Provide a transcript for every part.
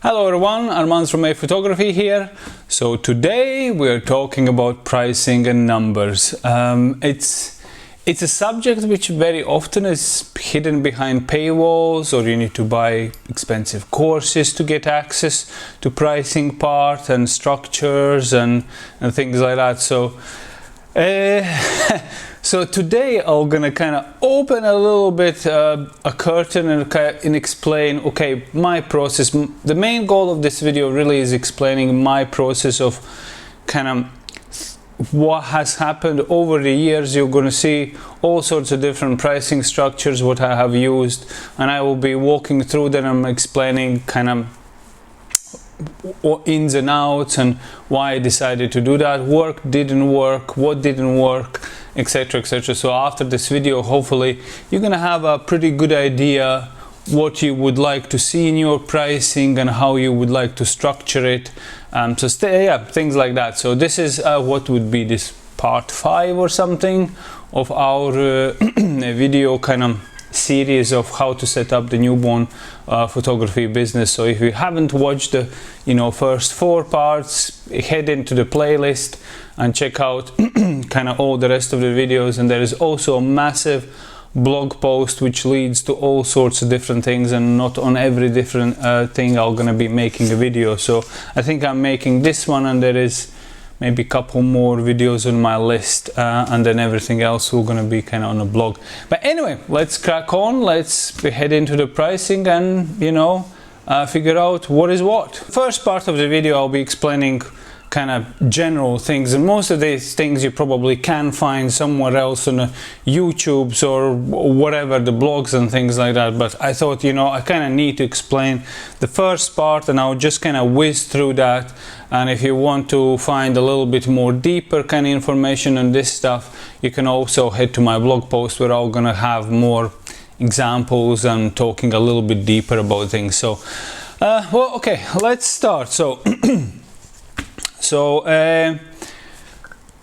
Hello everyone, Armand from A-Photography here. So today we're talking about pricing and numbers. It's a subject which very often is hidden behind paywalls, or you need to buy expensive courses to get access to pricing part and structures and things like that. So today I'm gonna kind of open a little bit a curtain and explain, okay, my process. The main goal of this video really is explaining my process of kind of what has happened over the years. You're gonna see all sorts of different pricing structures, what I have used, and I will be walking through them and explaining kind of ins and outs and why I decided to do that, didn't work, what didn't work, etc, etc. So after this video, hopefully you're gonna have a pretty good idea what you would like to see in your pricing and how you would like to structure it, things like that. So this is what would be this part 5 or something of our video kind of series of how to set up the newborn photography business. So if you haven't watched the first 4 parts, head into the playlist and check out kind of all the rest of the videos. And there is also a massive blog post which leads to all sorts of different things, and not on every different thing I'm gonna be making a video. So I think I'm making this one, and there is maybe a couple more videos on my list, and then everything else we're gonna be kind of on the blog. But anyway, let's crack on. Let's head into the pricing and figure out what is what. First part of the video I'll be explaining kind of general things, and most of these things you probably can find somewhere else on the YouTubes or whatever, the blogs and things like that. But I thought, I kind of need to explain the first part, and I'll just kind of whiz through that. And if you want to find a little bit more deeper kind of information on this stuff, you can also head to my blog post where I'm gonna have more examples and talking a little bit deeper about things. So well, okay, let's start.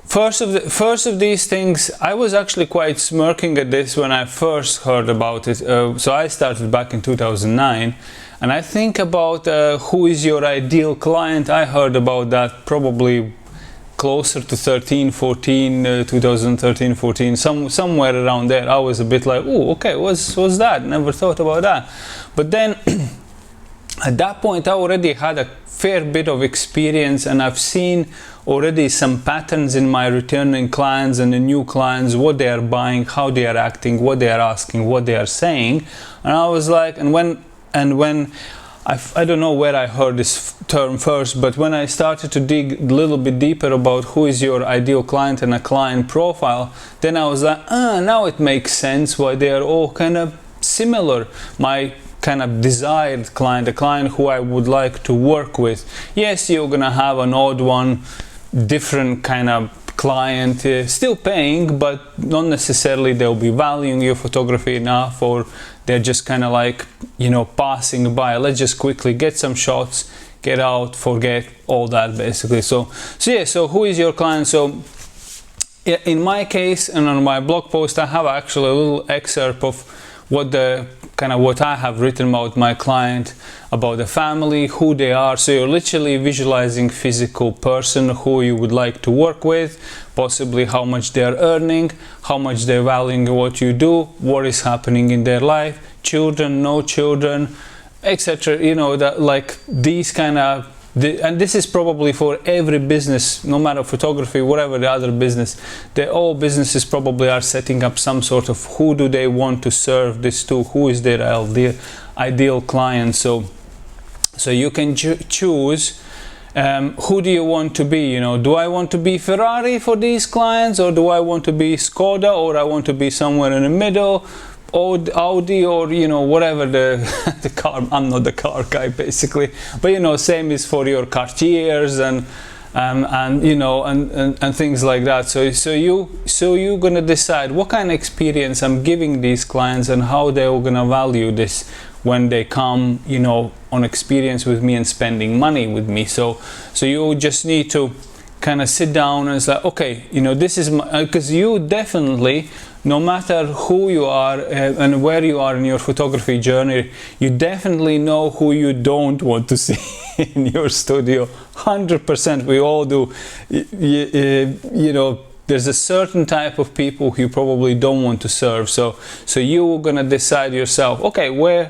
First of these things, I was actually quite smirking at this when I first heard about it. So I started back in 2009, and I think about who is your ideal client. I heard about that probably closer to 2013, 14, somewhere around there. I was a bit like, oh, okay, what's that? Never thought about that. But then at that point I already had a fair bit of experience, and I've seen already some patterns in my returning clients and the new clients, what they are buying, how they are acting, what they are asking, what they are saying. And I was like, and when I don't know where I heard this term first, but when I started to dig a little bit deeper about who is your ideal client and a client profile, then I was like, now it makes sense why they are all kind of similar. My kind of desired client, the client who I would like to work with. Yes, you're gonna have an odd one, different kind of client, still paying, but not necessarily they'll be valuing your photography enough, or they're just kind of like, passing by. Let's just quickly get some shots, get out, forget, all that basically. So who is your client? So in my case, and on my blog post, I have actually a little excerpt of what I have written about my client, about the family, who they are. So you're literally visualizing physical person who you would like to work with, possibly how much they're earning, how much they're valuing what you do, what is happening in their life, children, no children, etc. That like these kind of, and this is probably for every business, no matter photography, whatever the other business, all businesses probably are setting up some sort of who do they want to serve this to, who is their ideal client. So you can choose who do you want to be. Do I want to be Ferrari for these clients, or do I want to be Skoda, or I want to be somewhere in the middle, or Audi, or whatever the car. I'm not the car guy basically, but same is for your Cartiers and things like that. So you're gonna decide what kind of experience I'm giving these clients and how they're gonna value this when they come on experience with me and spending money with me. So you just need to kind of sit down and it's like, okay, you know, this is my, because you definitely, no matter who you are and where you are in your photography journey, you definitely know who you don't want to see in your studio. 100%, we all do. You know, there's a certain type of people who you probably don't want to serve. So you're gonna decide yourself, okay, who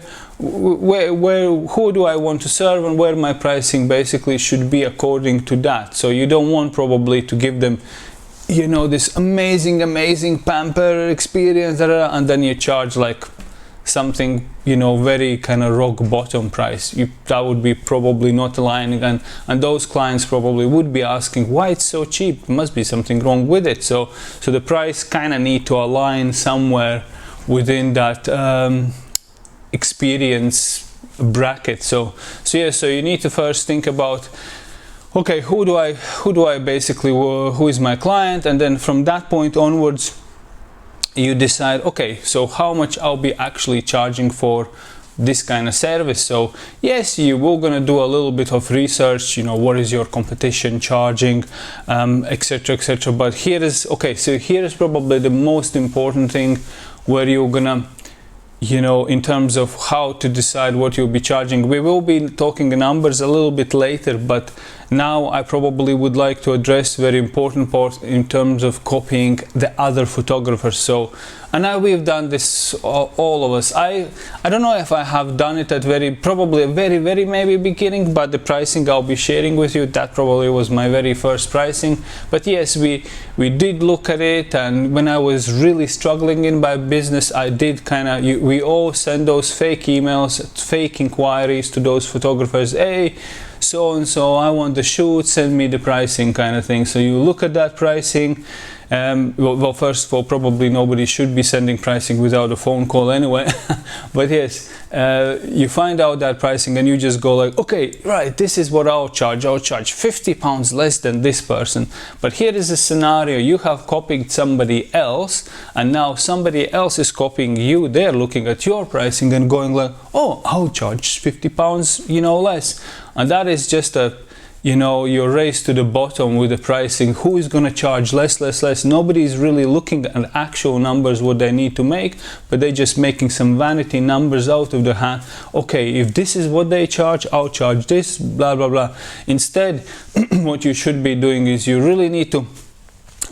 do I want to serve, and where my pricing basically should be according to that. So you don't want probably to give them, you know, this amazing pamper experience, and then you charge like something, you know, very kind of rock bottom price. That would be probably not aligning, and those clients probably would be asking why it's so cheap. There must be something wrong with it. So the price kind of need to align somewhere within that experience bracket. So you need to first think about, okay, who do I basically, who is my client, and then from that point onwards you decide, okay, so how much I'll be actually charging for this kind of service. So yes, you will gonna do a little bit of research, you know, what is your competition charging, etc. But here is, okay, so here is probably the most important thing, where you're gonna, you know, in terms of how to decide what you'll be charging. We will be talking numbers a little bit later, but now I probably would like to address very important part in terms of copying the other photographers. So, and now we've done this, all of us. I don't know if I have done it at probably a very maybe beginning, but the pricing I'll be sharing with you, that probably was my very first pricing. But yes, we did look at it, and when I was really struggling in my business, I did kind of, we all send those fake emails, fake inquiries to those photographers. Hey, so and so, I want the shoot, send me the pricing, kind of thing. So you look at that pricing. Well, first of all, probably nobody should be sending pricing without a phone call anyway. But yes, you find out that pricing and you just go like, okay, right, this is what I'll charge. I'll charge £50 less than this person. But here is a scenario: you have copied somebody else, and now somebody else is copying you. They're looking at your pricing and going like, oh, I'll charge £50, you know, less. And that is just a, you know, your race to the bottom with the pricing. Who is going to charge less? Nobody is really looking at actual numbers, what they need to make, but they're just making some vanity numbers out of the hat. Okay, if this is what they charge, I'll charge this, blah blah blah. Instead, what you should be doing is you really need to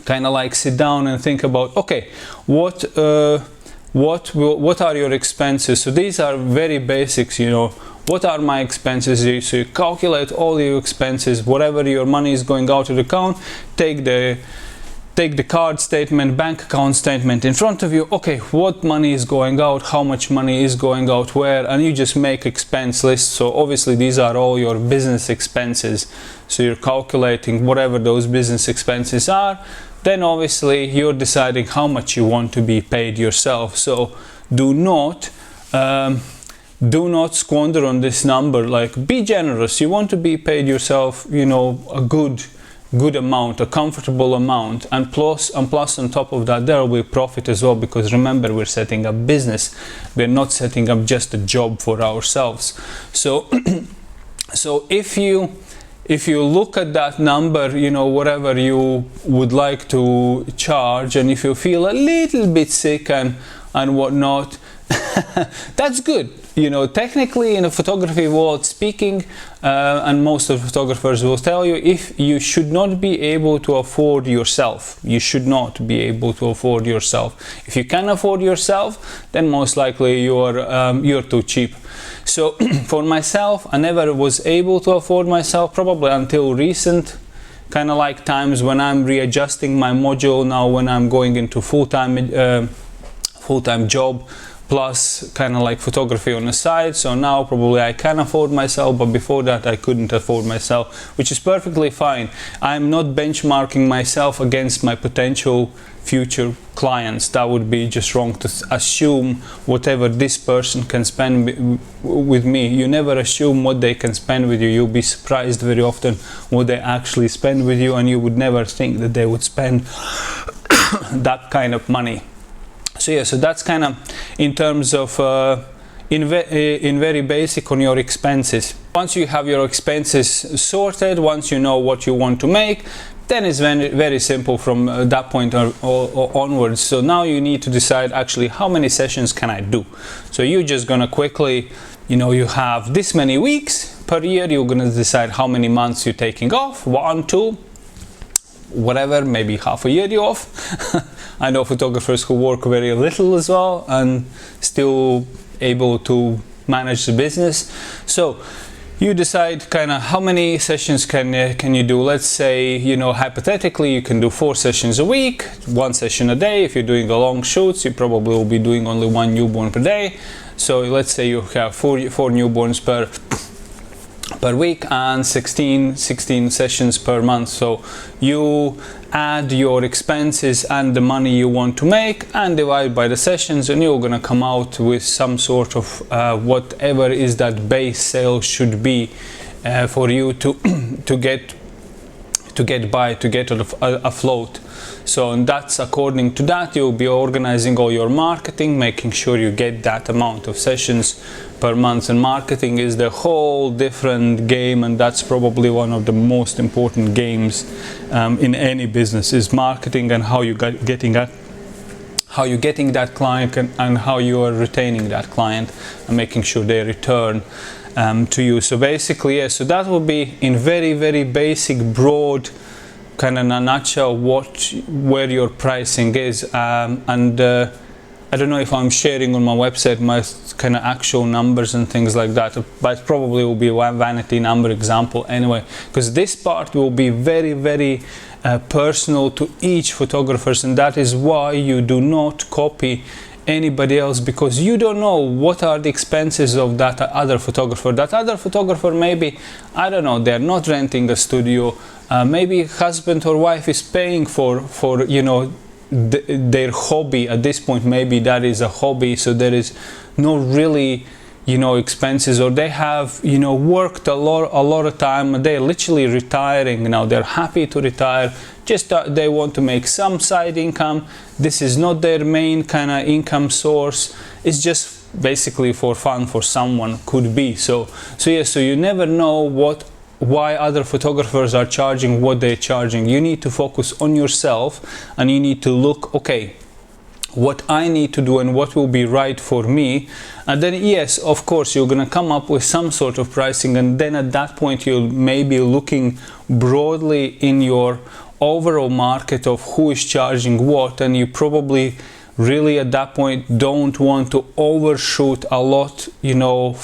kind of like sit down and think about, okay, what are your expenses? So these are very basics, you know. What are my expenses? So you calculate all your expenses, whatever your money is going out of the account. Take the card statement, bank account statement in front of you. Okay, what money is going out? How much money is going out where? And you just make expense lists. So obviously these are all your business expenses. So you're calculating whatever those business expenses are. Then obviously you're deciding how much you want to be paid yourself. So do not squander on this number. Like, be generous. You want to be paid yourself, you know, a good amount, a comfortable amount, and plus on top of that there will be profit as well, because remember, we're setting up business. We're not setting up just a job for ourselves. So so if you look at that number, you know, whatever you would like to charge, and if you feel a little bit sick and whatnot, that's good. You know, technically in a photography world speaking, and most of the photographers will tell you, if you should not be able to afford yourself, you should not be able to afford yourself. If you can afford yourself, then most likely you're too cheap. So for myself, I never was able to afford myself, probably until recent kind of like times when I'm readjusting my module now, when I'm going into full-time job, plus kind of like photography on the side. So now probably I can afford myself, but before that I couldn't afford myself, which is perfectly fine. I'm not benchmarking myself against my potential future clients. That would be just wrong to assume whatever this person can spend with me. You never assume what they can spend with you. You'll be surprised very often what they actually spend with you, and you would never think that they would spend that kind of money. So yeah, so that's kind of in terms of in very basic on your expenses. Once you have your expenses sorted, once you know what you want to make, then it's very, very simple from that point onwards. So now you need to decide actually how many sessions can I do. So you're just gonna quickly, you know, you have this many weeks per year, you're gonna decide how many months you're taking off, 1, 2, whatever, maybe half a year you're off. I know photographers who work very little as well and still able to manage the business. So you decide kind of how many sessions can you do. Let's say, you know, hypothetically you can do 4 sessions a week, 1 session a day. If you're doing a long shoots, you probably will be doing only 1 newborn per day. So let's say you have 4 newborns per week and 16 sessions per month. So you add your expenses and the money you want to make and divide by the sessions, and you're gonna come out with some sort of whatever is that base sale should be for you to get afloat. So, and that's according to that, you'll be organizing all your marketing, making sure you get that amount of sessions per month. And marketing is the whole different game, and that's probably one of the most important games in any business, is marketing and how you getting that client and how you are retaining that client and making sure they return to you. So basically, yeah, so that will be in very, very basic, broad kind of in a nutshell where your pricing is. I don't know if I'm sharing on my website my kind of actual numbers and things like that, but it probably will be one vanity number example anyway, because this part will be very, very personal to each photographer, and that is why you do not copy anybody else, because you don't know what are the expenses of that other photographer. That other photographer, maybe, I don't know, they're not renting a studio, maybe husband or wife is paying for you know, their hobby at this point. Maybe that is a hobby, so there is no really, you know, expenses, or they have, you know, worked a lot of time, they're literally retiring now, they're happy to retire, just they want to make some side income. This is not their main kind of income source, it's just basically for fun, for someone, could be. So yeah, so you never know why other photographers are charging what they're charging. You need to focus on yourself, and you need to look, okay, what I need to do and what will be right for me. And then yes, of course, you're gonna come up with some sort of pricing, and then at that point you'll maybe looking broadly in your overall market of who is charging what, and you probably really at that point don't want to overshoot a lot, you know.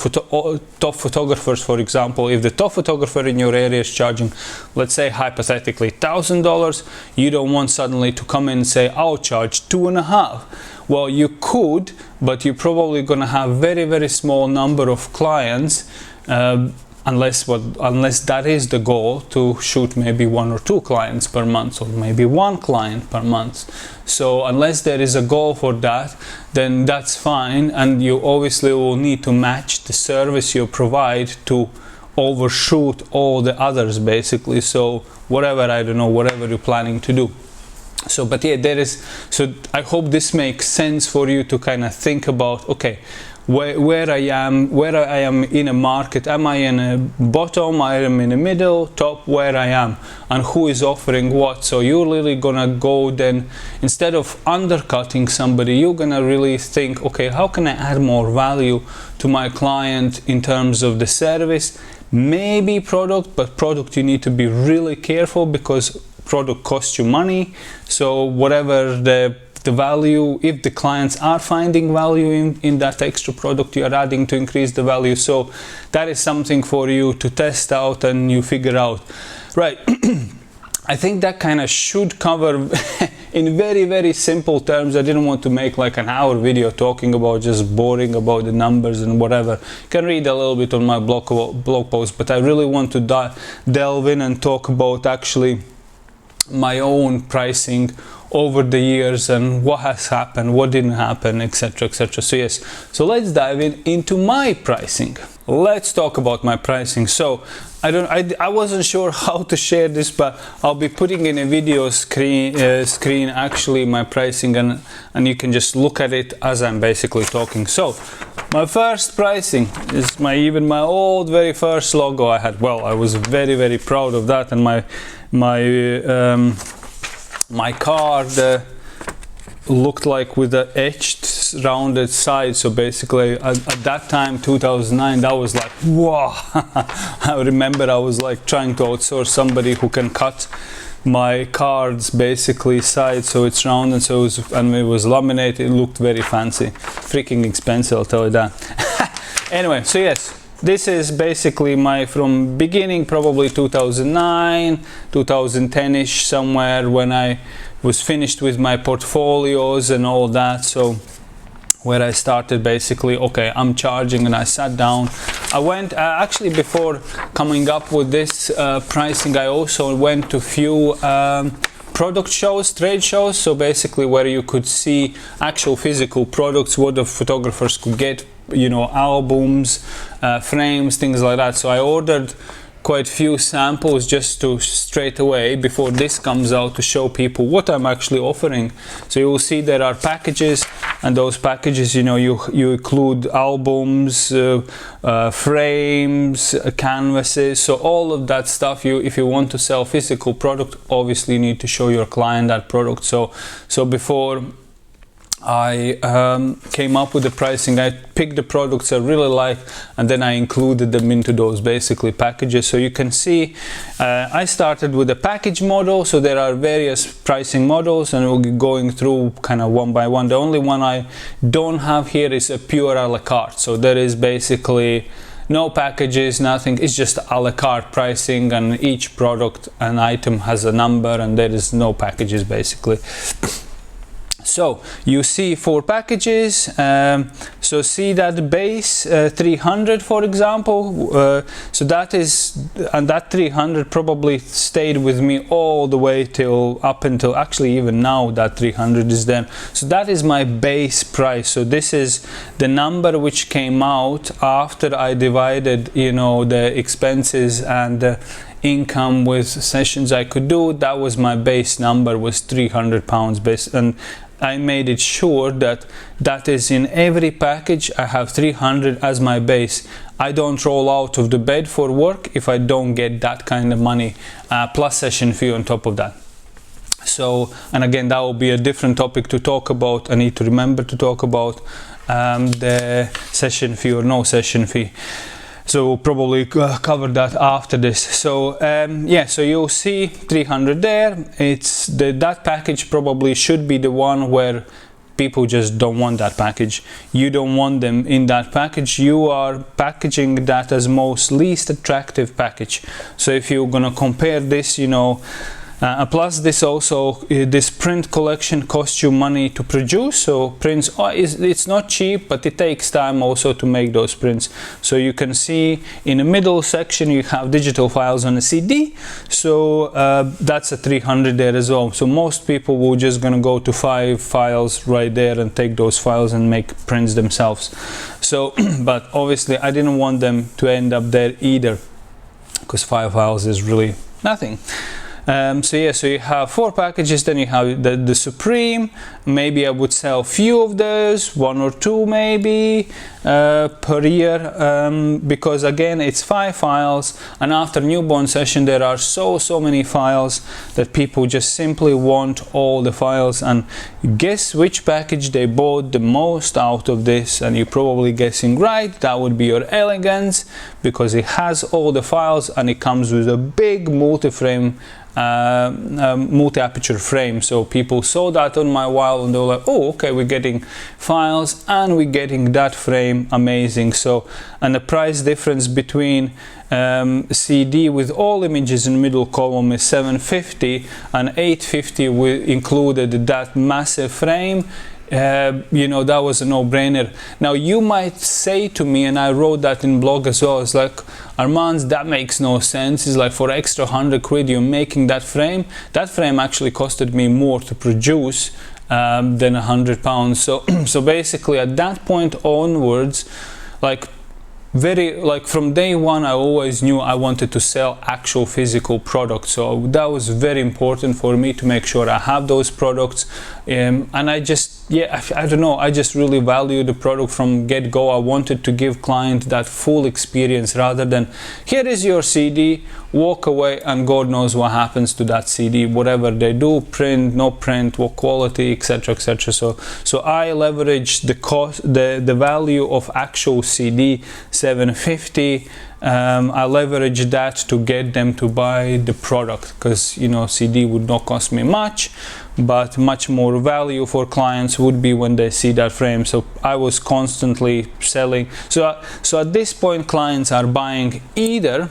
Top photographers, for example, if the top photographer in your area is charging, let's say hypothetically $1,000, you don't want suddenly to come in and say, I'll charge 2.5. Well, you could, but you're probably gonna have very, very small number of clients, unless that is the goal, to shoot maybe 1 or 2 clients per month, or maybe 1 client per month. So unless there is a goal for that, then that's fine, and you obviously will need to match the service you provide to overshoot all the others, basically. So whatever, I don't know, whatever you're planning to do. So, but yeah, so I hope this makes sense for you to kind of think about, okay, where I am in a market. Am I in a bottom? I am in the middle, top, where I am, and who is offering what. So you're really gonna go then, instead of undercutting somebody, you're gonna really think, okay, how can I add more value to my client in terms of the service, maybe product, but product you need to be really careful, because product costs you money. So whatever the value, if the clients are finding value in that extra product you are adding to increase the value. So that is something for you to test out and you figure out. Right. I think that kind of should cover in very, very simple terms. I didn't want to make like an hour video talking about just boring about the numbers and whatever. You can read a little bit on my blog post, but I really want to delve in and talk about actually my own pricing over the years and what has happened, what didn't happen, etc, etc. So yes, so let's dive into my pricing. Let's talk about my pricing. So I wasn't sure how to share this, but I'll be putting in a video screen actually my pricing, and you can just look at it as I'm basically talking. So my first pricing is even my old very first logo I had. Well, I was very, very proud of that, and my card looked like with the etched rounded side. So basically at that time, 2009, that was like, wow. I remember I was like trying to outsource somebody who can cut my cards basically side so it's round, and so it was laminated. It looked very fancy, freaking expensive, I'll tell you that. Anyway, so yes, this is basically my from beginning, probably 2009 2010ish, somewhere when I was finished with my portfolios and all that. So where I started basically, okay, I'm charging, and I sat down. I went actually, before coming up with this pricing, I also went to few product shows, trade shows, so basically where you could see actual physical products, what the photographers could get, you know, albums, frames, things like that. So I ordered quite few samples just to straight away before this comes out to show people what I'm actually offering. So you will see there are packages, and those packages, you know, you include albums, frames, canvases, so all of that stuff. If you want to sell physical product, obviously you need to show your client that product. So before I came up with the pricing, I picked the products I really liked, and then I included them into those basically packages. So you can see I started with a package model, so there are various pricing models, and we'll be going through kind of one by one. The only one I don't have here is a pure a la carte, so there is basically no packages, nothing. It's just a la carte pricing, and each product and item has a number, and there is no packages basically. So you see 4 packages. So see that base 300, for example. So that is, and that 300 probably stayed with me all the way up until actually even now that 300 is there. So that is my base price. So this is the number which came out after I divided, you know, the expenses and the income with sessions I could do. That was my base number, was £300 base, and I made it sure that that is in every package. I have 300 as my base. I don't roll out of the bed for work if I don't get that kind of money, plus session fee on top of that. So, and again, that will be a different topic to talk about. I need to remember to talk about the session fee or no session fee. So we'll probably cover that after this. So yeah, so you'll see 300 there. It's that package probably should be the one where people just don't want that package. You don't want them in that package. You are packaging that as most least attractive package. So if you're gonna compare this, you know, plus this also, this print collection costs you money to produce. So prints, it's not cheap, but it takes time also to make those prints. So you can see in the middle section you have digital files on a CD. So that's a 300 there as well. So most people will just gonna go to 5 files right there and take those files and make prints themselves. So but obviously I didn't want them to end up there either, because 5 files is really nothing. So yeah, so you have 4 packages, then you have the Supreme. Maybe I would sell few of those, 1 or 2 maybe per year, because again it's 5 files, and after newborn session there are so many files that people just simply want all the files. And guess which package they bought the most out of this, and you're probably guessing right, that would be your Elegance, because it has all the files and it comes with a big multi-frame multi-aperture frame. So people saw that on my wall and they were like, oh, okay, we're getting files and we're getting that frame, amazing. So, and the price difference between CD with all images in the middle column is $750, and $850 with included that massive frame. You know, that was a no-brainer. Now you might say to me, and I wrote that in blog as well, it's like, Armand, that makes no sense. It's like for extra 100 quid you're making that frame. That frame actually costed me more to produce than £100. So basically at that point onwards, like from day one, I always knew I wanted to sell actual physical products. So that was very important for me to make sure I have those products, and I just yeah, I don't know, I just really value the product from get-go. I wanted to give client that full experience rather than here is your CD, walk away and God knows what happens to that CD, whatever they do, print, no print, what quality, etc, etc. So I leverage the cost, the value of actual CD, 750. I leverage that to get them to buy the product, because you know, CD would not cost me much, but much more value for clients would be when they see that frame. So I was constantly selling. So at this point clients are buying either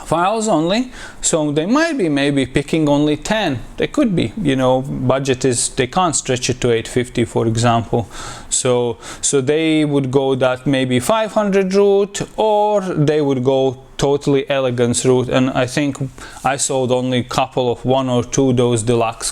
files only, so they might be maybe picking only 10. They could be, you know, budget is, they can't stretch it to 850 for example, so they would go that maybe 500 route, or they would go totally elegance route. And I think I sold only a couple of 1 or 2 those deluxe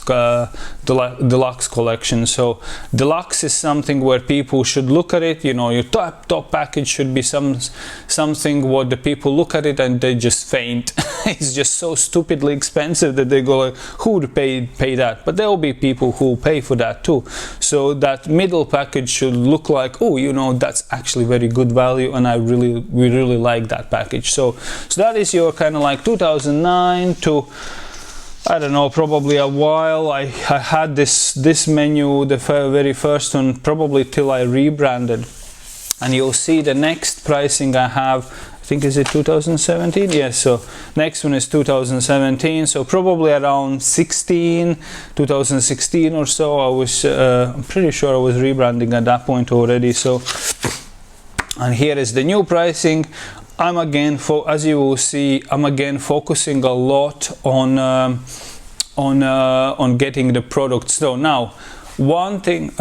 collections. So deluxe is something where people should look at it, you know, your top package should be something what the people look at it and they just faint. It's just so stupidly expensive that they go like, who would pay that? But there will be people who will pay for that too. So that middle package should look like, oh, you know, that's actually very good value, and we really like that package. So that is your kind of like 2009 to, I don't know, probably a while. I had this menu, the very first one, probably till I rebranded. And you'll see the next pricing I have, I think, is it 2017? Yes, so next one is 2017, so probably around 2016 or so. I was, I'm pretty sure I was rebranding at that point already. So, and here is the new pricing. I'm again, as you will see, I'm again focusing a lot on getting the product. So now, one thing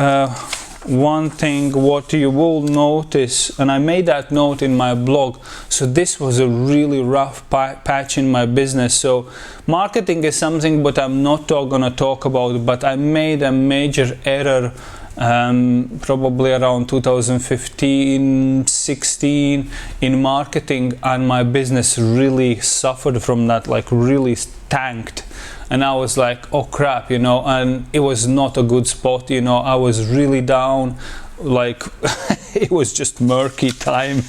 what you will notice, and I made that note in my blog, so this was a really rough patch in my business. So marketing is something but I'm not gonna talk about, but I made a major error probably around 2015-16 in marketing, and my business really suffered from that, like really tanked. And I was like, oh crap, you know, and it was not a good spot, you know, I was really down, like it was just murky time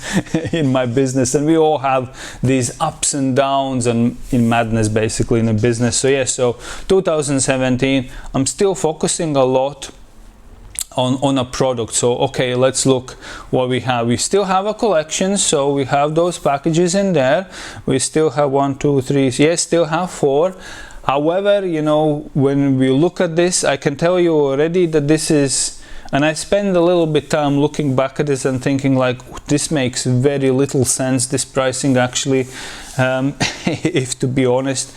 in my business, and we all have these ups and downs and in madness basically in a business. So yeah, so 2017 I'm still focusing a lot on a product. So okay, let's look what we have. We still have a collection, so we have those packages in there. We still have 1, 2, 3, yes, still have 4. However, you know, when we look at this, I can tell you already that this is, and I spend a little bit time looking back at this and thinking like, this makes very little sense, this pricing actually, if to be honest.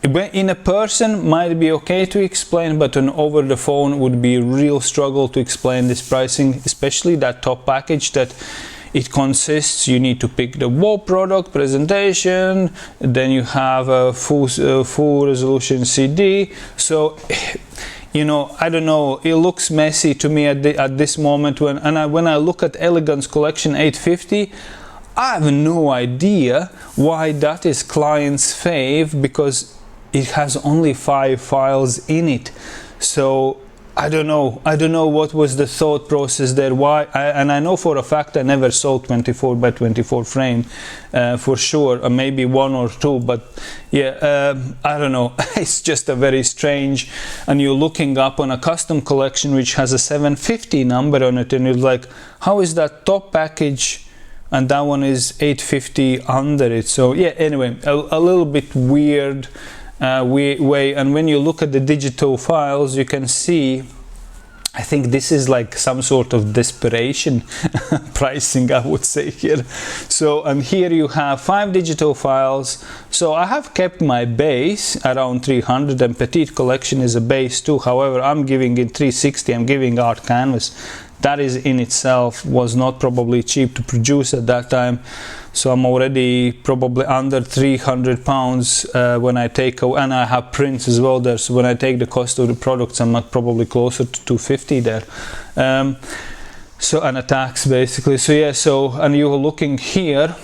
In a person might be okay to explain, but on over the phone would be a real struggle to explain this pricing, especially that top package that it consists. You need to pick the wall product presentation, then you have a full resolution CD. So you know, I don't know, it looks messy to me at this moment. When I look at Elegance Collection 850, I have no idea why that is client's fave, because it has only 5 files in it. So I don't know what was the thought process there, why. And I know for a fact I never sold 24 by 24 frame for sure, or maybe 1 or 2, but yeah, I don't know. It's just a very strange, and you're looking up on a custom collection which has a 750 number on it, and you're like, how is that top package and that one is 850 under it? So yeah, anyway, a little bit weird way. And when you look at the digital files, you can see, I think this is like some sort of desperation pricing, I would say here. So, and here you have 5 digital files. So I have kept my base around 300, and Petite Collection is a base too. However, I'm giving it 360, I'm giving art canvas. That is in itself was not probably cheap to produce at that time. So I'm already probably under 300 pounds when I take, and I have prints as well there. So when I take the cost of the products, I'm probably closer to 250 there. So, and a tax basically. So yeah, so, and you're looking here,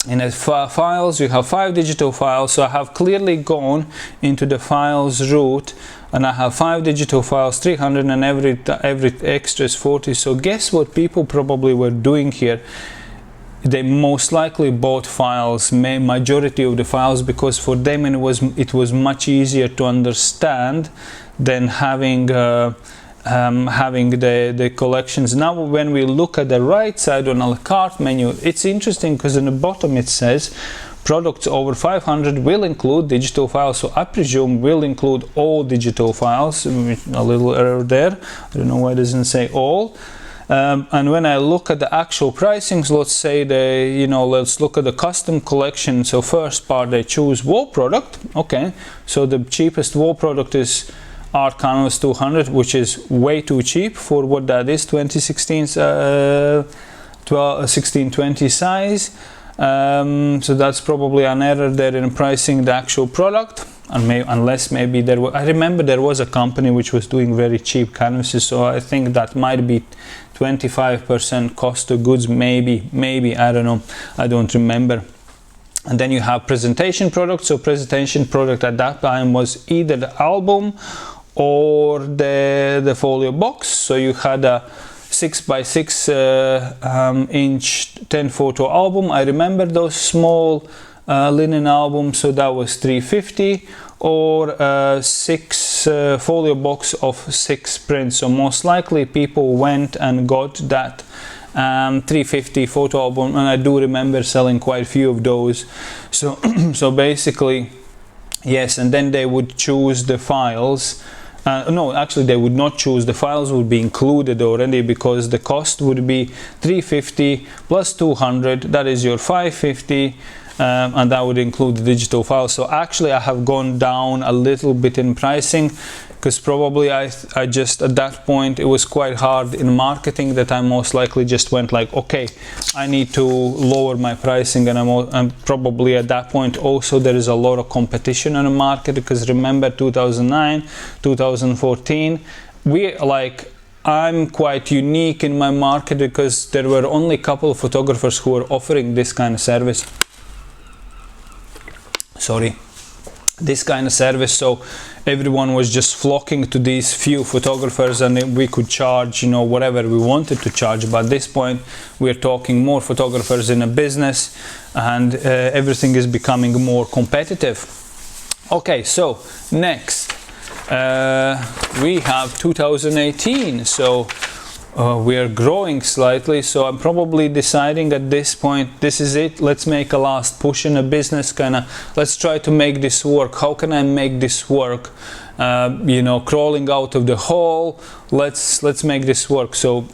in a files you have 5 digital files, so I have clearly gone into the files route, and I have 5 digital files, 300, and every extra is 40. So guess what people probably were doing here? They most likely bought files, majority of the files, because for them it was much easier to understand than having the collections. Now when we look at the right side on a la carte menu, it's interesting because in the bottom it says products over 500 will include digital files, so I presume will include all digital files. A little error there, I don't know why it doesn't say all. And when I look at the actual pricings, let's say let's look at the custom collection. So first part, they choose wall product. Okay, so the cheapest wall product is Art Canvas 200, which is way too cheap for what that is, 2016 1620 size. So that's probably an error there in pricing the actual product, and unless maybe I remember there was a company which was doing very cheap canvases, so I think that might be 25% cost of goods, maybe, I don't know, I don't remember. And then you have presentation product. So presentation product at that time was either the album or the folio box. So you had a 6x6 inch 10 photo album. I remember those small linen albums, so that was 350, or a 6 folio box of 6 prints. So most likely people went and got that 350 photo album, and I do remember selling quite a few of those. So so basically, yes, and then they would choose the files. No, actually they would not choose. The files would be included already, because the cost would be 350 plus 200, that is your 550, and that would include the digital files. So actually I have gone down a little bit in pricing, because probably I just at that point it was quite hard in marketing, that I most likely just went like, okay, I need to lower my pricing, and I'm probably at that point also there is a lot of competition on the market, because remember 2009, 2014, I'm quite unique in my market, because there were only a couple of photographers who were offering this kind of service. This kind of service, so everyone was just flocking to these few photographers, and we could charge, whatever we wanted to charge. But at this point we're talking more photographers in a business, and everything is becoming more competitive. Okay, so next we have 2018. So we are growing slightly, so I'm probably deciding at this point, this is it, let's make a last push in a business, let's try to make this work. How can I make this work? Crawling out of the hole, let's make this work. So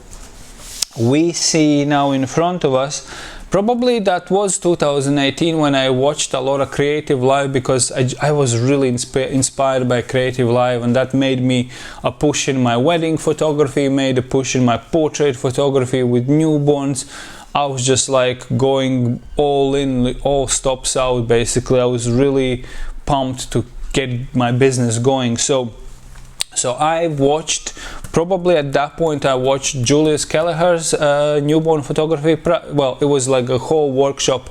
we see now in front of us, probably that was 2018 when I watched a lot of Creative Live, because I was really inspired by Creative Live, and that made me a push in my wedding photography, made a push in my portrait photography with newborns. I was just like going all in, all stops out basically. I was really pumped to get my business going. So I watched, probably at that point I watched Julius Kelleher's newborn photography. Well, it was like a whole workshop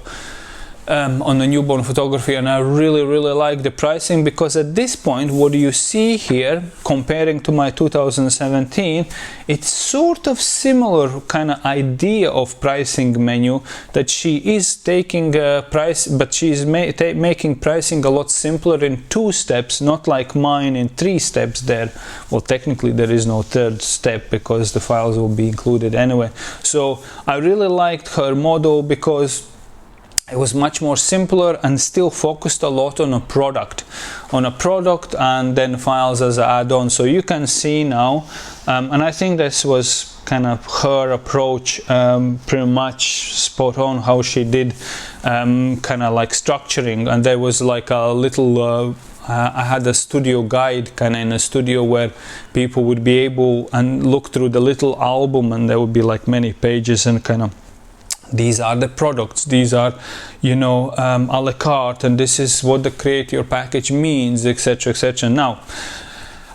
on the newborn photography, and I really like the pricing, because at this point what you see here comparing to my 2017, it's sort of similar kind of idea of pricing menu, that she is taking price, but she is making pricing a lot simpler in 2 steps, not like mine in 3 steps there. Well, technically there is no 3rd step, because the files will be included anyway. So I really liked her model, because it was much more simpler and still focused a lot on a product, and then files as an add-on. So you can see now, and I think this was kind of her approach, pretty much spot on how she did kind of like structuring. And there was like a little I had a studio guide kind of in a studio, where people would be able and look through the little album, and there would be like many pages, and kind of these are the products, these are, a la carte, and this is what the create your package means, etc. Now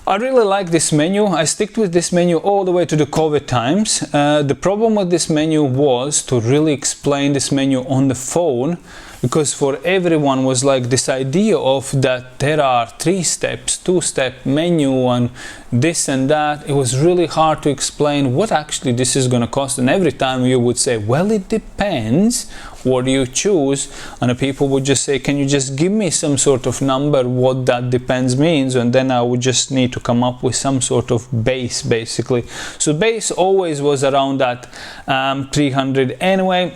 I really like this menu. I stick with this menu all the way to the COVID times. The problem with this menu was to really explain this menu on the phone, because for everyone was like this idea of that there are 3 steps, 2-step menu and this and that. It was really hard to explain what actually this is going to cost, and every time you would say, well, it depends what do you choose, and the people would just say, can you just give me some sort of number what that depends means, and then I would just need to come up with some sort of base basically. So base always was around that 300 anyway.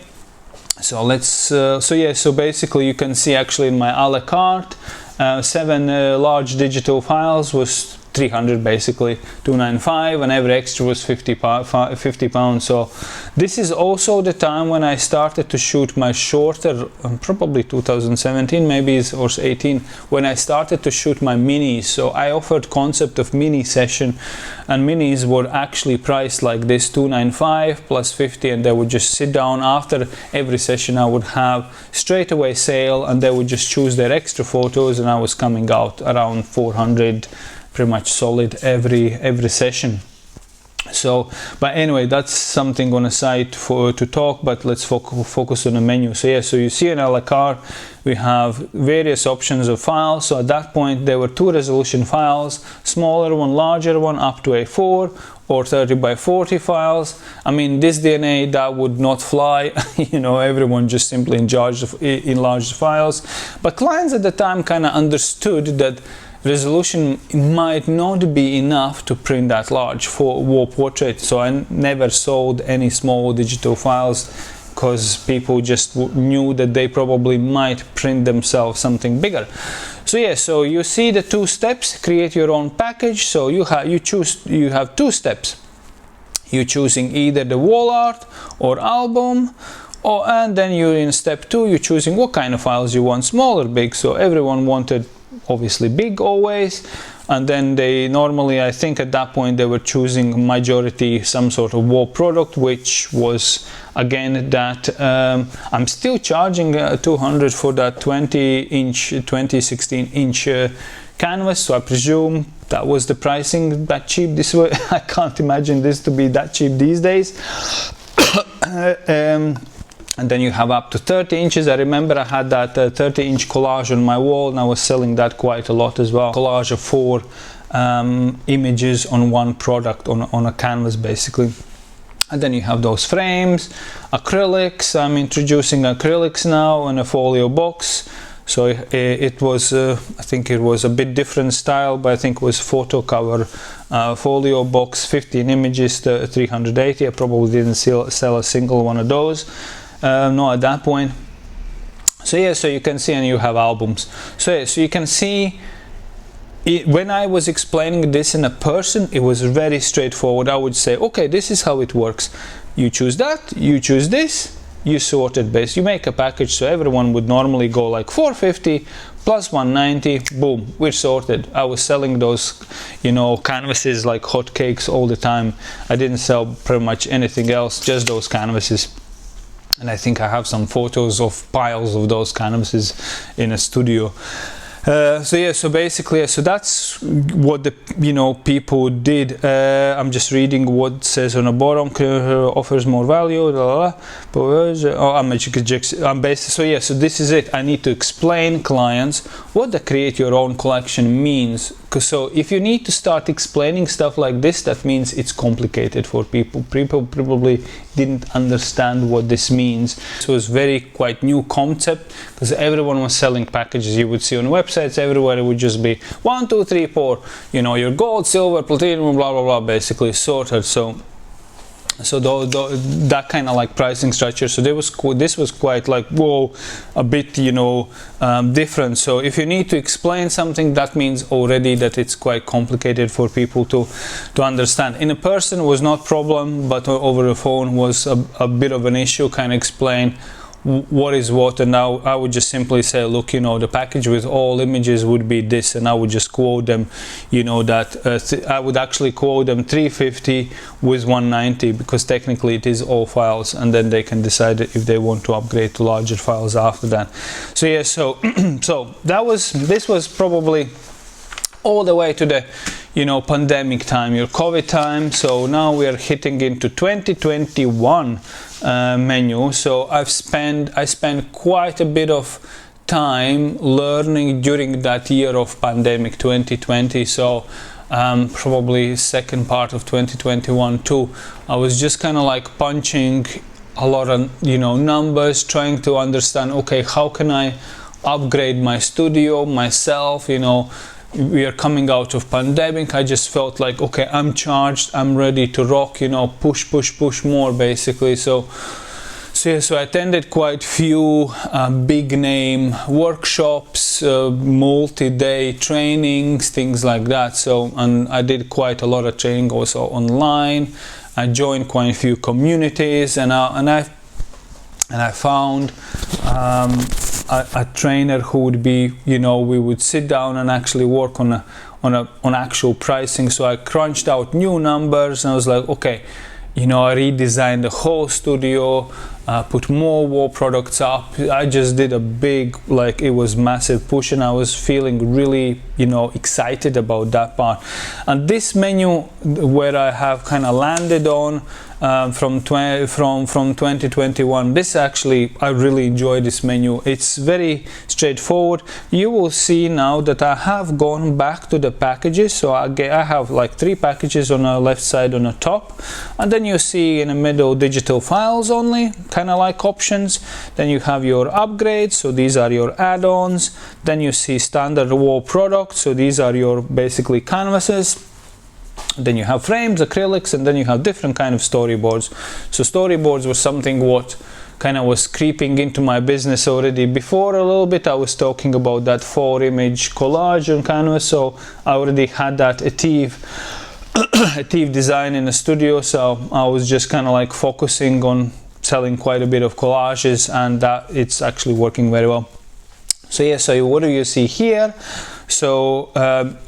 So let's so basically you can see actually in my a la carte 7 large digital files was 300 basically, 295, and every extra was 50 pounds. So this is also the time when I started to shoot my shorter, probably 2017 maybe or 18, when I started to shoot my minis. So I offered concept of mini session, and minis were actually priced like this, 295 plus 50, and they would just sit down after every session. I would have straight away sale, and they would just choose their extra photos, and I was coming out around 400 pretty much solid every session. So but anyway, that's something on a side to talk, but let's focus on the menu. So yeah, so you see in a la carte we have various options of files. So at that point there were 2 resolution files, smaller one, larger one, up to A4 or 30 by 40 files. I mean, this DNA that would not fly. You know, everyone just simply enlarged the files, but clients at the time kind of understood that resolution might not be enough to print that large for war portrait. So I never sold any small digital files, because people just knew that they probably might print themselves something bigger. So yeah, so you see the 2 steps, create your own package. So you have 2 steps. You're choosing either the wall art or album, and then you in step 2 you're choosing what kind of files you want, small or big. So everyone wanted obviously big always, and then they normally, I think at that point they were choosing majority some sort of wall product, which was again that I'm still charging 200 for that 16 inch canvas. So I presume that was the pricing that cheap. This way I can't imagine this to be that cheap these days. And then you have up to 30 inches. I remember I had that 30-inch collage on my wall, and I was selling that quite a lot as well. Collage of 4 images on one product, on a canvas basically. And then you have those frames, acrylics. I'm introducing acrylics now in a folio box. So it was, I think it was a bit different style, but I think it was photo cover folio box, 15 images, 380. I probably didn't sell a single one of those. No, at that point. So yeah, so you can see, and you have albums. So yeah, so you can see when I was explaining this in a person, it was very straightforward. I would say, okay, this is how it works. You choose that, you choose this, you sort it based. You make a package, so everyone would normally go like 450 plus 190, boom, we're sorted. I was selling those, you know, canvases like hotcakes all the time. I didn't sell pretty much anything else, just those canvases. And I think I have some photos of piles of those canvases in a studio. So yeah, so basically, so that's what the people did. I'm just reading what says on the bottom. Offers more value. I'm based. So yeah, so this is it. I need to explain clients what the create your own collection means. So if you need to start explaining stuff like this, that means it's complicated for people. People probably didn't understand what this means. So it's quite new concept, because everyone was selling packages. You would see on websites everywhere, it would just be 1, 2, 3, 4, your gold, silver, platinum, blah blah blah, basically sorted. So that kind of like pricing structure. So this was quite like, whoa, a bit different. So if you need to explain something, that means already that it's quite complicated for people to understand. In a person was not problem, but over the phone was a bit of an issue. Kind of explain what is what, and now I would just simply say, look, the package with all images would be this, and I would just quote them, that I would actually quote them 350 with 190, because technically it is all files, and then they can decide if they want to upgrade to larger files after that. So yeah, so so this was probably all the way to the pandemic time, your COVID time. So now we are hitting into 2021 menu. So I spent quite a bit of time learning during that year of pandemic 2020. So probably second part of 2021 too, I was just kind of like punching a lot of numbers, trying to understand, okay, how can I upgrade my studio myself? We are coming out of pandemic. I just felt like, okay, I'm charged, I'm ready to rock, push more basically. So I attended quite few big name workshops, multi-day trainings, things like that. So, and I did quite a lot of training also online. I joined quite a few communities, and I found a trainer who would be, we would sit down and actually work on actual pricing. So I crunched out new numbers, and I was like, okay, I redesigned the whole studio, put more wall products up. I just did a big, it was massive push, and I was feeling really, excited about that part. And this menu where I have kind of landed on from 2021, this actually, I really enjoy this menu. It's very straightforward. You will see now that I have gone back to the packages. So I have like 3 packages on the left side on the top, and then you see in the middle digital files only, kind of like options. Then you have your upgrades, so these are your add-ons. Then you see standard wall products, so these are your basically canvases. Then you have frames, acrylics, and then you have different kind of storyboards. So storyboards was something what kind of was creeping into my business already before a little bit. I was talking about that 4-image collage on canvas, so I already had that Ative design in the studio. So I was just kind of like focusing on selling quite a bit of collages, and that it's actually working very well. So yeah, so what do you see here? So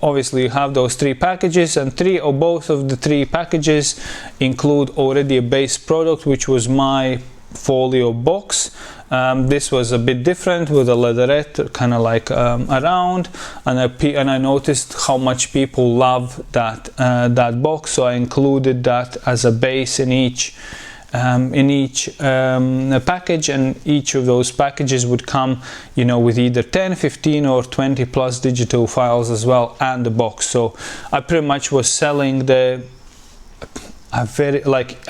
obviously you have those 3 packages, and both of the 3 packages include already a base product, which was my folio box. This was a bit different with a leatherette kind of like around, and I noticed how much people love that box, so I included that as a base in each package, and each of those packages would come with either 10, 15 or 20 plus digital files as well, and the box. So I pretty much was selling I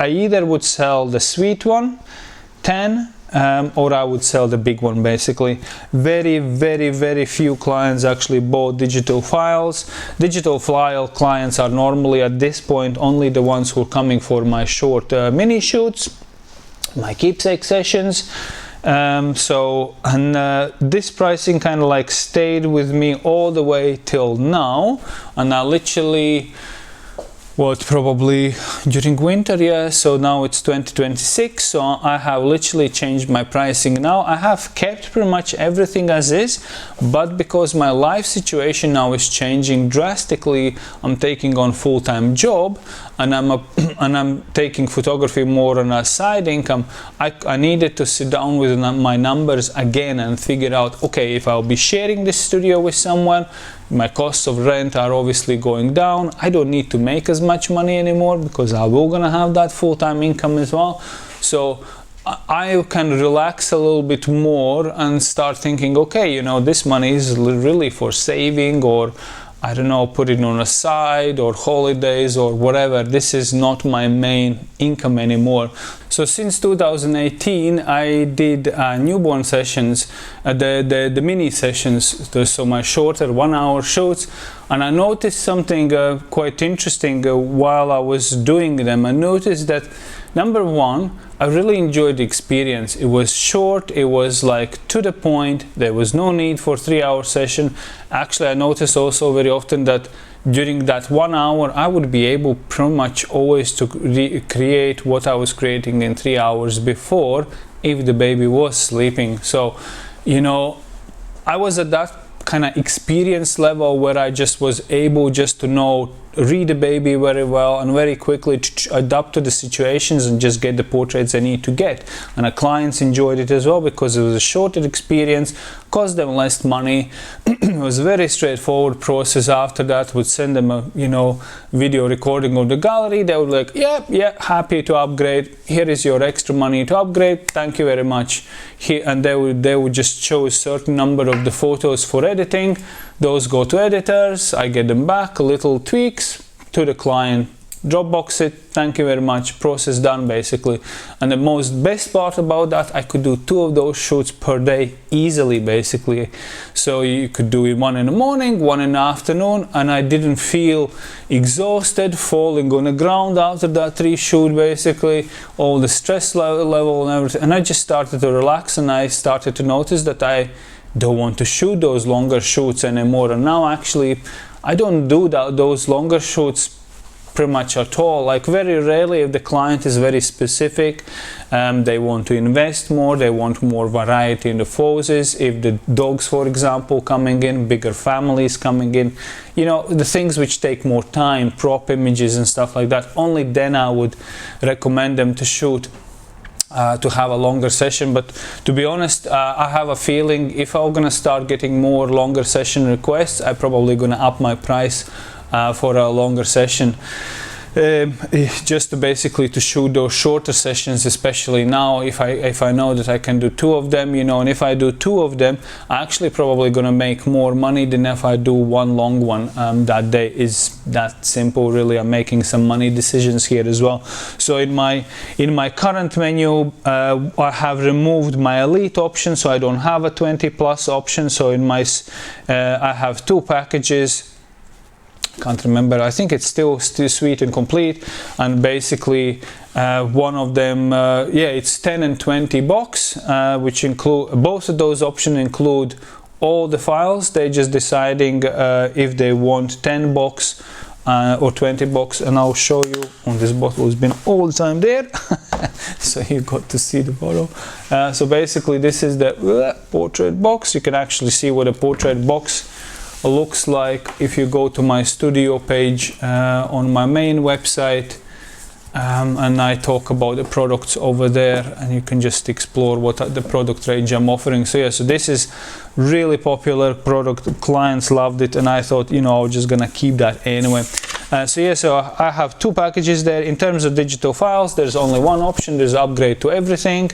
either would sell the sweet one 10 or I would sell the big one basically. Very few clients actually bought digital files. Digital file clients are normally at this point only the ones who are coming for my short mini shoots, my keepsake sessions. This pricing kind of like stayed with me all the way till now, and I literally probably during winter, yeah. So now it's 2026, so I have literally changed my pricing now. I have kept pretty much everything as is, but because my life situation now is changing drastically, I'm taking on full-time job, and I'm taking photography more on a side income. I needed to sit down with my numbers again and figure out, okay, if I'll be sharing this studio with someone, my costs of rent are obviously going down. I don't need to make as much money anymore because I will gonna have that full-time income as well. So I can relax a little bit more and start thinking, okay, this money is really for saving, or I don't know, put it on a side, or holidays or whatever. This is not my main income anymore. So since 2018 I did newborn sessions, the mini sessions, so my shorter 1-hour shoots, and I noticed something quite interesting while I was doing them. I noticed that number one, I really enjoyed the experience. It was short, it was like to the point, there was no need for 3-hour session. Actually, I noticed also very often that during that 1 hour I would be able pretty much always to recreate what I was creating in 3 hours before, if the baby was sleeping. So I was at that kind of experience level where I just was able just to know read the baby very well and very quickly adapt to the situations and just get the portraits I need to get. And our clients enjoyed it as well because it was a shorter experience, cost them less money. It was a very straightforward process. After that, would send them a video recording of the gallery. They would be like, yeah, happy to upgrade. Here is your extra money to upgrade. Thank you very much. Here, and they would just show a certain number of the photos for editing. Those go to editors. I get them back, little tweaks to the client. Dropbox it, thank you very much, process done basically. And the most best part about that, I could do 2 of those shoots per day easily basically. So you could do it 1 in the morning, 1 in the afternoon, and I didn't feel exhausted, falling on the ground after that 3 shoot basically, all the stress level and everything. And I just started to relax, and I started to notice that I don't want to shoot those longer shoots anymore. And now actually I don't do those longer shoots pretty much at all. Like very rarely, if the client is very specific, they want to invest more, they want more variety in the poses. If the dogs, for example, coming in, bigger families coming in, the things which take more time, prop images and stuff like that, only then I would recommend them to shoot to have a longer session. But to be honest, I have a feeling if I'm gonna start getting more longer session requests, I'm probably gonna up my price for a longer session, just to basically to shoot those shorter sessions, especially now if I know that I can do 2 of them, and if I do 2 of them, I'm actually probably gonna make more money than if I do 1 long one that day. Is that simple really. I'm making some money decisions here as well. So in my current menu, I have removed my elite option, so I don't have a 20+ option. So in my I have 2 packages. Can't remember, I think it's still sweet and complete, and basically one of them, it's 10 and 20 box, which include both of those options include all the files. They're just deciding if they want 10 box or 20 box, and I'll show you on this bottle. It's been all the time there so you got to see the bottle. So basically this is the portrait box. You can actually see what a portrait box looks like if you go to my studio page on my main website, and I talk about the products over there, and you can just explore what the product range I'm offering. So so this is really popular product, clients loved it, and I thought I was just gonna keep that anyway. So I have 2 packages there. In terms of digital files, there's only one option, there's upgrade to everything.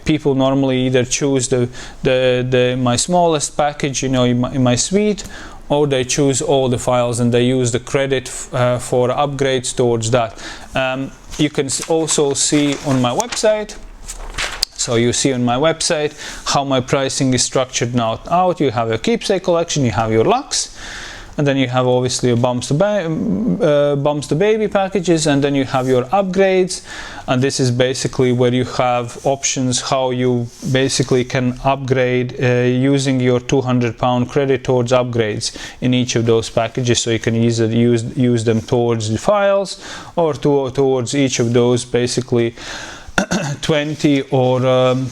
People normally either choose my smallest package, in my suite, or they choose all the files and they use the credit for upgrades towards that. You can also see on my website. So you see on my website how my pricing is structured now out. You have your keepsake collection, you have your Lux, and then you have obviously your bumps to baby packages, and then you have your upgrades. And this is basically where you have options how you basically can upgrade using your £200 credit towards upgrades in each of those packages. So you can either use them towards the files or towards each of those basically 20 or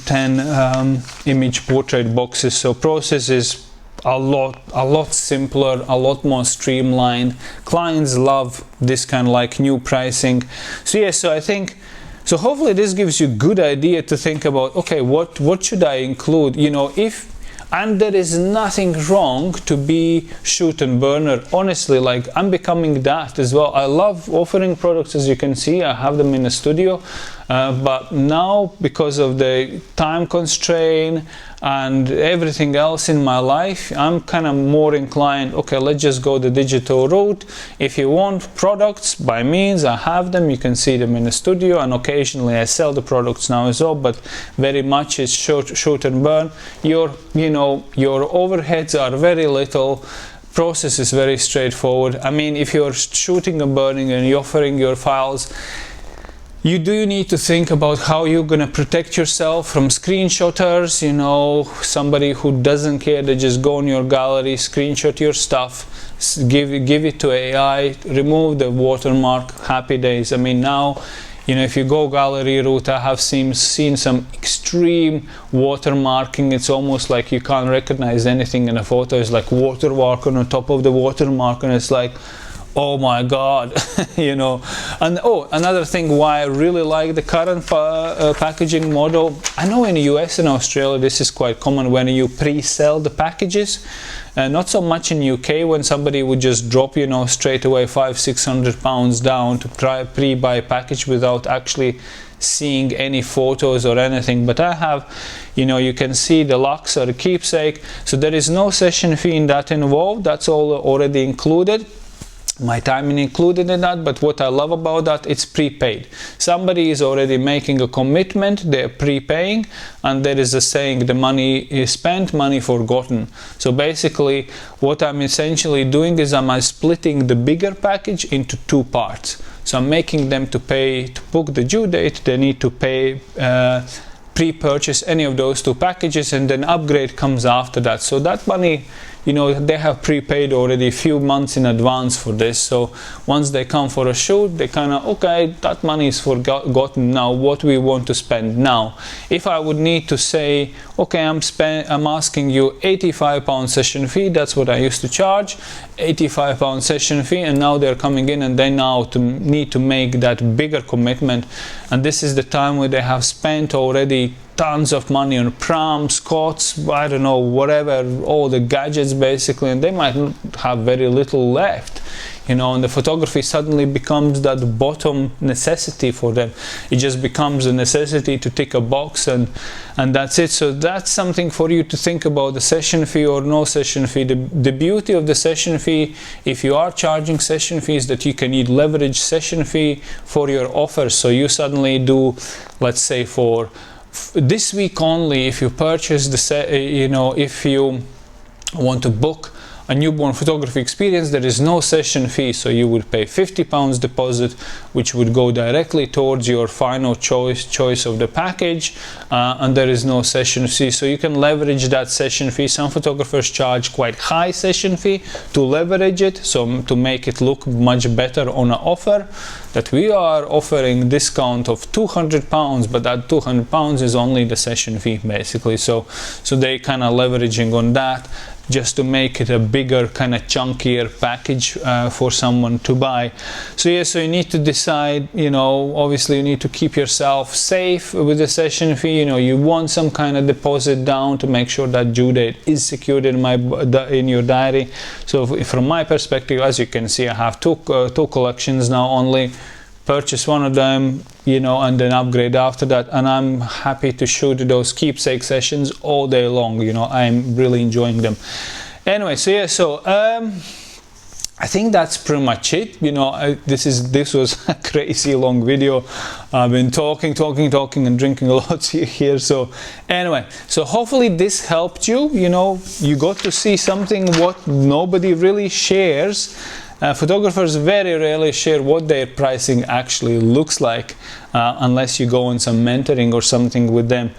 10 image portrait boxes. So process is a lot simpler, a lot more streamlined. Clients love this kind of like new pricing. So I think, so hopefully this gives you a good idea to think about, okay, what should I include, and there is nothing wrong to be shoot and burner. Honestly, like I'm becoming that as well. I love offering products, as you can see, I have them in the studio, but now because of the time constraint and everything else in my life, I'm kind of more inclined, okay, let's just go the digital route. If you want products, by means, I have them, you can see them in the studio, and occasionally I sell the products now as well, but very much it's shoot and burn. Your overheads are very little. Process is very straightforward. I mean, if you're shooting and burning and you're offering your files, you need to think about how you're going to protect yourself from screenshotters, somebody who doesn't care. They just go in your gallery, screenshot your stuff, give it to AI, remove the watermark, happy days. I mean, now You know, if you go gallery route, I have seen some extreme watermarking. It's almost like you can't recognize anything in a photo. It's like watermark on top of the watermark, and it's like, oh my god. You know. And oh, another thing why I really like the current packaging model, I know in the US and Australia this is quite common when you pre-sell the packages, not so much in UK, when somebody would just drop, you know, straight away £500–600 down to pre-buy package without actually seeing any photos or anything. But I have, you know, you can see the locks or the keepsake, so there is no session fee in that involved. That's all already included. My timing included in that, but what I love about that, it's prepaid. Somebody is already making a commitment, they're prepaying, and there is a saying, the money is spent, money forgotten. So basically what I'm essentially doing is I'm splitting the bigger package into two parts. So I'm making them to pay, to book the due date, they need to pay, pre-purchase any of those two packages, and then upgrade comes after that. So that money, you know, they have prepaid already a few months in advance for this. So once they come for a shoot, they kind of, okay, that money is forgotten now, what we want to spend now. If I would need to say, okay, I'm asking you £85 session fee, that's what I used to charge, £85 session fee, and now they're coming in and they now need to make that bigger commitment. And this is the time where they have spent already tons of money on proms, cots, I don't know, whatever, all the gadgets basically, and they might have very little left, you know, and the photography suddenly becomes that bottom necessity for them. It just becomes a necessity to tick a box, and that's it. So that's something for you to think about, the session fee or no session fee. The beauty of the session fee, if you are charging session fees, that you can leverage session fee for your offers. So you suddenly do, let's say for this week only, if you purchase the you know, if you want to book a newborn photography experience, there is no session fee, so you would pay £50 deposit, which would go directly towards your final choice of the package, and there is no session fee. So you can leverage that session fee. Some photographers charge quite high session fee to leverage it, so to make it look much better on an offer, that we are offering discount of £200, but that £200 is only the session fee basically. So they kind of leveraging on that, just to make it a bigger, kind of chunkier package for someone to buy. So yeah, so you need to decide, you know, obviously you need to keep yourself safe with the session fee. You know, you want some kind of deposit down to make sure that due date is secured in your diary. So from my perspective, as you can see, I have two collections now only. Purchase one of them, you know, and then upgrade after that, and I'm happy to shoot those keepsake sessions all day long. You know, I'm really enjoying them. Anyway, so yeah, so I think that's pretty much it. You know, this was a crazy long video. I've been talking and drinking a lot here. So anyway, so hopefully this helped you. You know, you got to see something what nobody really shares. Photographers very rarely share what their pricing actually looks like, unless you go on some mentoring or something with them.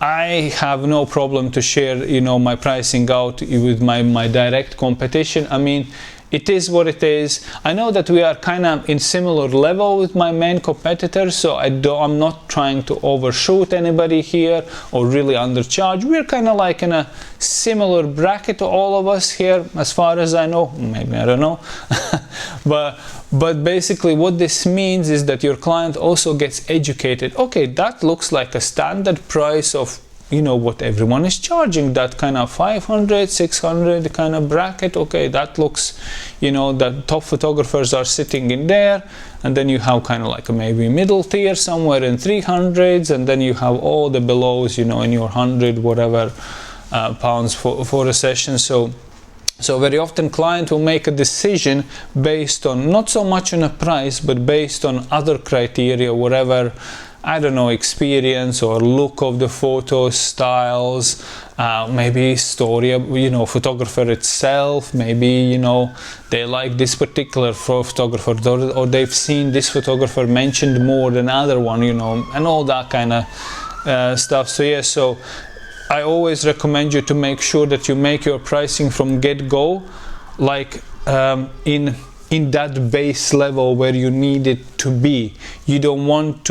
I have no problem to share, you know, my pricing out with my direct competition. I mean, it is what it is. I know that we are kind of in similar level with my main competitors, so I'm not trying to overshoot anybody here or really undercharge. We're kind of like in a similar bracket, all of us here, as far as I know. Maybe, I don't know. But basically what this means is that your client also gets educated. Okay, that looks like a standard price of, you know, what everyone is charging, that kind of 500, 600 kind of bracket. Okay, that looks, you know, that top photographers are sitting in there, and then you have kind of like a maybe middle tier somewhere in 300s, and then you have all the belows, you know, in your 100 whatever pounds for a session. So very often client will make a decision based on not so much on a price, but based on other criteria, whatever, I don't know, experience or look of the photo styles, maybe story, you know, photographer itself, maybe, you know, they like this particular photographer, or they've seen this photographer mentioned more than other one, you know, and all that kind of stuff. So yeah, so I always recommend you to make sure that you make your pricing from get-go, like in in that base level where you need it to be. You don't want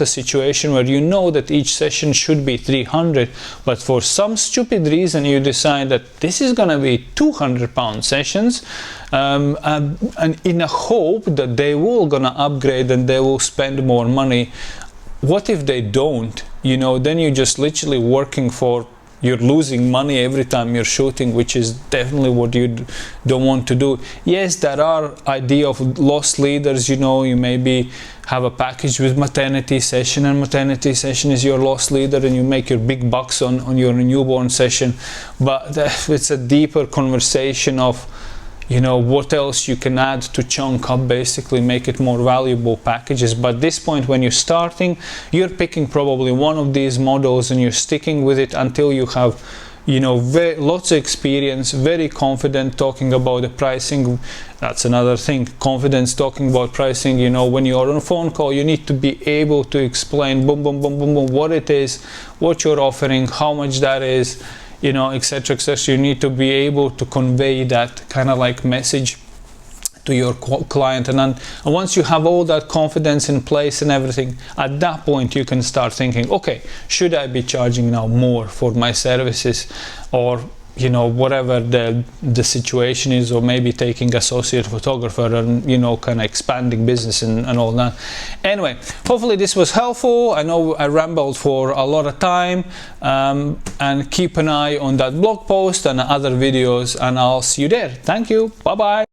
a situation where you know that each session should be 300, but for some stupid reason you decide that this is gonna be 200-pound sessions, and in a hope that they will gonna upgrade and they will spend more money. What if they don't? You know, then you're just literally working for, you're losing money every time you're shooting, which is definitely what you don't want to do. Yes, there are idea of loss leaders, you know, you maybe have a package with maternity session, and maternity session is your loss leader, and you make your big bucks on your newborn session. But it's a deeper conversation of, you know, what else you can add to chunk up, basically make it more valuable packages. But at this point, when you're starting, you're picking probably one of these models and you're sticking with it until you have, you know, lots of experience, very confident talking about the pricing. That's another thing, confidence talking about pricing. You know, when you're on a phone call, you need to be able to explain boom, boom, boom, boom, boom, what it is, what you're offering, how much that is, you know, etc., etc. You need to be able to convey that kind of like message to your client, and once you have all that confidence in place and everything, at that point you can start thinking, okay, should I be charging now more for my services, or, you know, whatever the situation is, or maybe taking associate photographer and, you know, kind of expanding business and all that. Anyway, hopefully this was helpful. I know I rambled for a lot of time, and keep an eye on that blog post and other videos, and I'll see you there. Thank you. Bye bye.